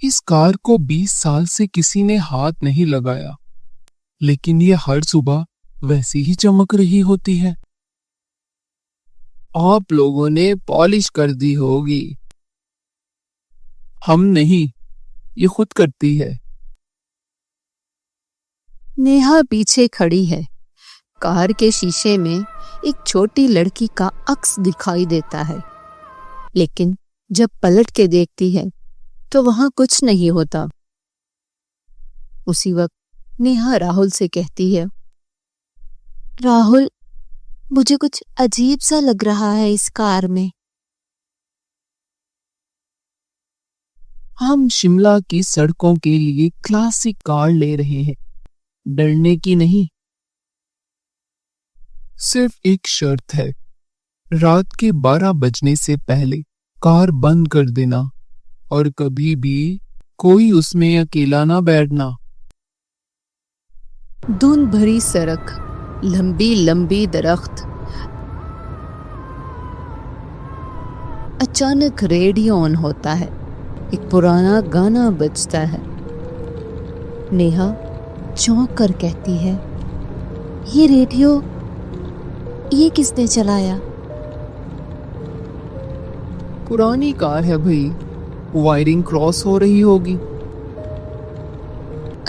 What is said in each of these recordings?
इस कार को 20 साल से किसी ने हाथ नहीं लगाया, लेकिन ये हर सुबह वैसी ही चमक रही होती है। आप लोगों ने पॉलिश कर दी होगी। हम नहीं, ये खुद करती है। नेहा पीछे खड़ी है। कार के शीशे में एक छोटी लड़की का अक्स दिखाई देता है, लेकिन जब पलट के देखती है तो वहां कुछ नहीं होता। उसी वक्त नेहा राहुल से कहती है, राहुल, मुझे कुछ अजीब सा लग रहा है इस कार में। हम शिमला की सड़कों के लिए क्लासिक कार ले रहे हैं, डरने की नहीं। सिर्फ एक शर्त है, रात के 12 बजने से पहले कार बंद कर देना और कभी भी कोई उसमें अकेला ना बैठना। धुंध भरी सड़क, लंबी लंबी दरख्त। अचानक रेडियो ऑन होता है। एक पुराना गाना बजता है। नेहा चौंक कर कहती है, ये रेडियो, ये किसने चलाया? पुरानी कार है भाई, वायरिंग क्रॉस हो रही होगी।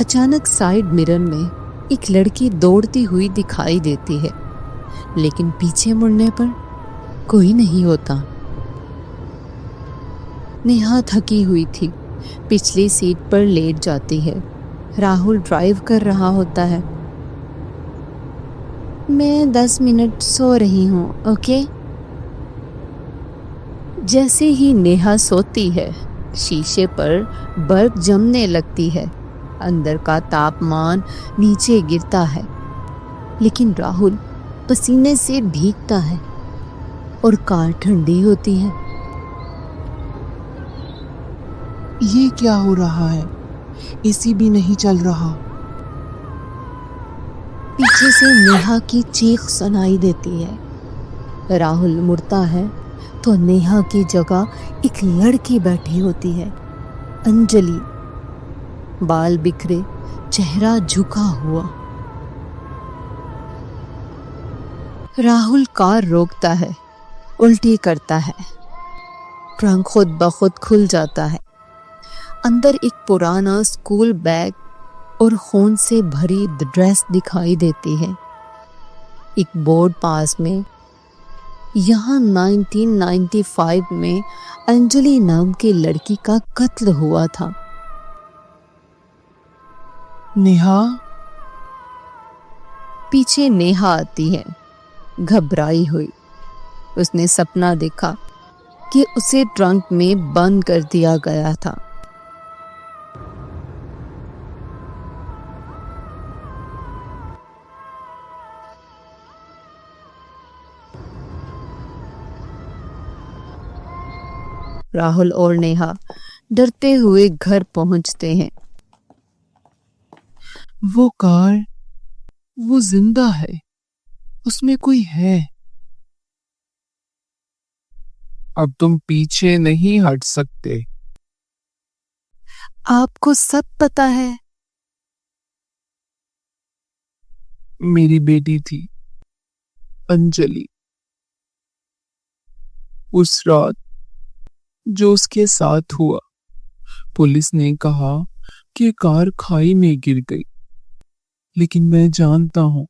अचानक साइड मिरर में एक लड़की दौड़ती हुई दिखाई देती है, लेकिन पीछे मुड़ने पर कोई नहीं होता। नेहा थकी हुई थी, पिछली सीट पर लेट जाती है। राहुल ड्राइव कर रहा होता है। मैं 10 मिनट सो रही हूँ, ओके? जैसे ही नेहा सोती है, शीशे पर बर्फ जमने लगती है। अंदर का तापमान नीचे गिरता है, लेकिन राहुल पसीने से भीगता है और कार ठंडी होती है। ये क्या हो रहा है? एसी भी नहीं चल रहा। पीछे से नेहा की चीख सुनाई देती है। राहुल मुड़ता है तो नेहा की जगह एक लड़की बैठी होती है, अंजलि। बाल बिखरे, चेहरा झुका हुआ। राहुल कार रोकता है, उल्टी करता है। ट्रंक खुद ब खुद खुल जाता है। अंदर एक पुराना स्कूल बैग और खून से भरी ड्रेस दिखाई देती है। एक बोर्ड पास में, यहाँ 1995 में अंजलि नाम की लड़की का कत्ल हुआ था। नेहा? पीछे नेहा आती है, घबराई हुई। उसने सपना देखा कि उसे ट्रंक में बंद कर दिया गया था। राहुल और नेहा डरते हुए घर पहुंचते हैं। वो कार, वो जिंदा है, उसमें कोई है। अब तुम पीछे नहीं हट सकते। आपको सब पता है? मेरी बेटी थी अंजलि। उस रात जो उसके साथ हुआ, पुलिस ने कहा कि कार खाई में गिर गई, लेकिन मैं जानता हूं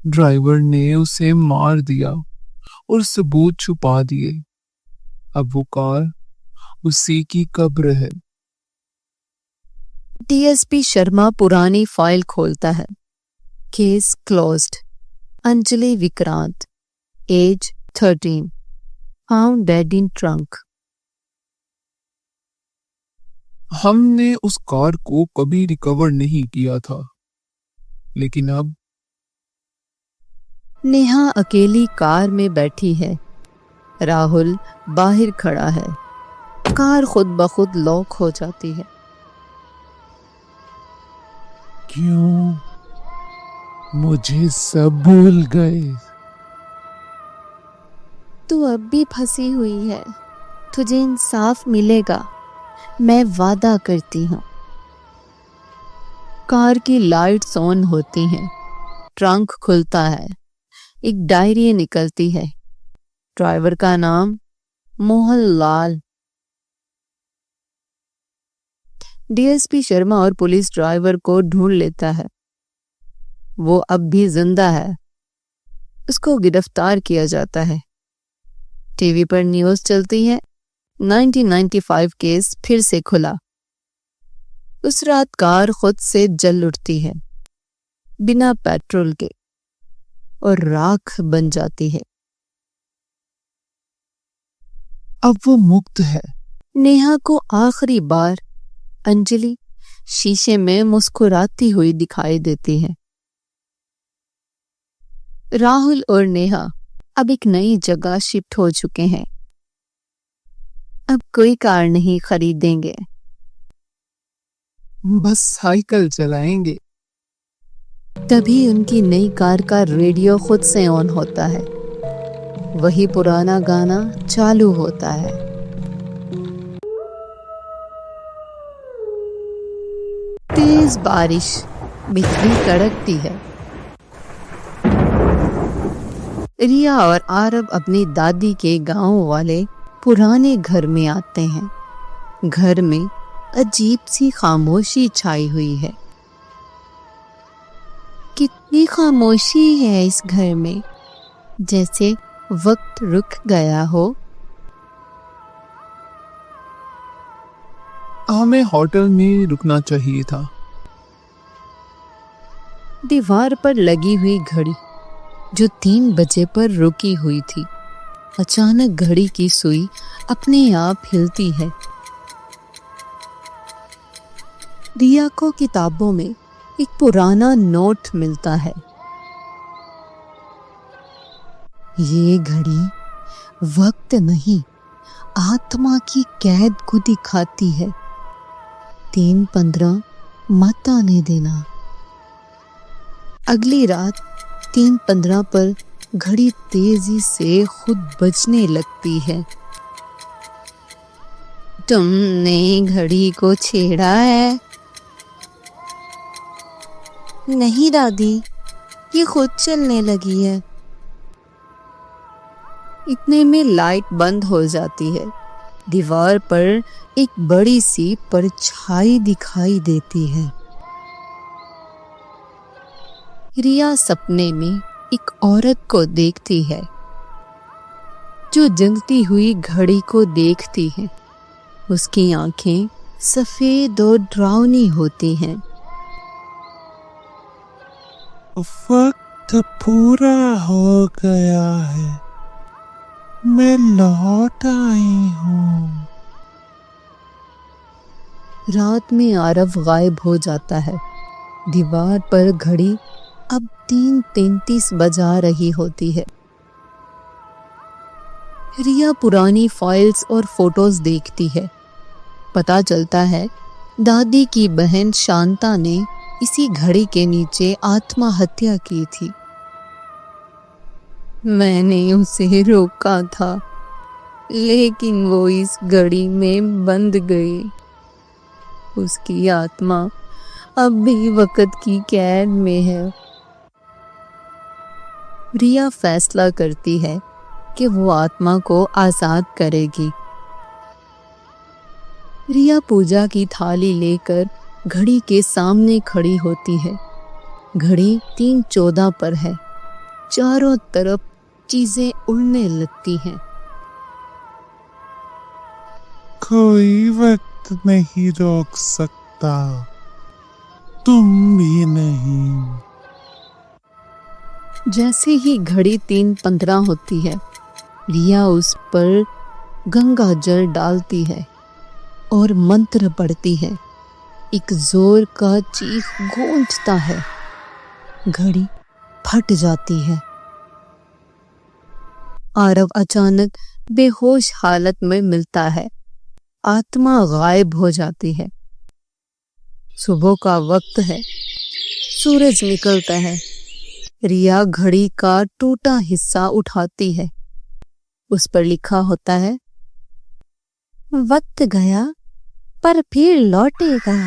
ड्राइवर ने उसे मार दिया और सबूत छुपा दिए। अब वो कार उसी की कब्र है। डीएसपी शर्मा पुरानी फाइल खोलता है। Case closed. Anjali Vikrant, age 13, found dead in trunk. हमने उस कार को कभी रिकवर नहीं किया था, लेकिन अब नेहा अकेली कार में बैठी है। राहुल बाहर खड़ा है। कार खुद ब खुद लॉक हो जाती है। क्यों? मुझे सब भूल गए। तू अब भी फंसी हुई है, तुझे इंसाफ मिलेगा। मैं वादा करती हूँ। कार की लाइट्स ऑन होती हैं, ट्रंक खुलता है, एक डायरी निकलती है। ड्राइवर का नाम मोहन लाल। डीएसपी शर्मा और पुलिस ड्राइवर को ढूंढ लेता है। वो अब भी जिंदा है। उसको गिरफ्तार किया जाता है। टीवी पर न्यूज़ चलती है, 1995 केस फिर से खुला। उस रात कार खुद से जल उठती है, बिना पेट्रोल के, और राख बन जाती है। अब वो मुक्त है। नेहा को आखिरी बार अंजलि शीशे में मुस्कुराती हुई दिखाई देती है। राहुल और नेहा अब एक नई जगह शिफ्ट हो चुके हैं। अब कोई कार नहीं खरीदेंगे, बस साइकिल चलाएंगे। तभी उनकी नई कार का रेडियो खुद से ऑन होता है। वही पुराना गाना चालू होता है। तेज बारिश, बिजली कड़कती है। रिया और आरब अपनी दादी के गांव वाले पुराने घर में आते हैं। घर में अजीब सी खामोशी छाई हुई है। कितनी खामोशी है इस घर में, जैसे वक्त रुक गया हो। हमें होटल में रुकना चाहिए था। दीवार पर लगी हुई घड़ी जो 3 बजे पर रुकी हुई थी, अचानक घड़ी की सुई अपने आप हिलती है। रिया को किताबों में एक पुराना नोट मिलता है। ये घड़ी वक्त नहीं, आत्मा की कैद को दिखाती है। 3:15 मत आने देना। अगली रात 3:15 पर घड़ी तेजी से खुद बजने लगती है। तुमने घड़ी को छेड़ा है? नहीं दादी, ये खुद चलने लगी है। इतने में लाइट बंद हो जाती है। दीवार पर एक बड़ी सी परछाई दिखाई देती है। रिया सपने में एक औरत को देखती है जो जलती हुई घड़ी को देखती है। उसकी आंखें सफेद और डरावनी होती हैं। वक्त पूरा हो गया है, मैं लौट आई हूँ। रात में आरव गायब हो जाता है। दीवार पर घड़ी अब 3:33 बजा रही होती है। रिया पुरानी फाइल्स और फोटोज देखती है। पता चलता है दादी की बहन शांता ने इसी घड़ी के नीचे आत्महत्या की थी। मैंने उसे रोका था, लेकिन वो इस घड़ी में बंध गई। उसकी आत्मा अब भी वक्त की कैद में है। रिया फैसला करती है कि वो आत्मा को आजाद करेगी। रिया पूजा की थाली लेकर घड़ी के सामने खड़ी होती है। घड़ी 3:14 पर है। चारों तरफ चीजें उड़ने लगती हैं। कोई वक्त नहीं रोक सकता, तुम भी नहीं। जैसे ही घड़ी 3:15 होती है, रिया उस पर गंगा जल डालती है और मंत्र पढ़ती है। एक जोर का चीख गूंजता है। घड़ी फट जाती है। आरव अचानक बेहोश हालत में मिलता है। आत्मा गायब हो जाती है। सुबह का वक्त है। सूरज निकलता है। रिया घड़ी का टूटा हिस्सा उठाती है। उस पर लिखा होता है, वक्त गया पर फिर लौटेगा।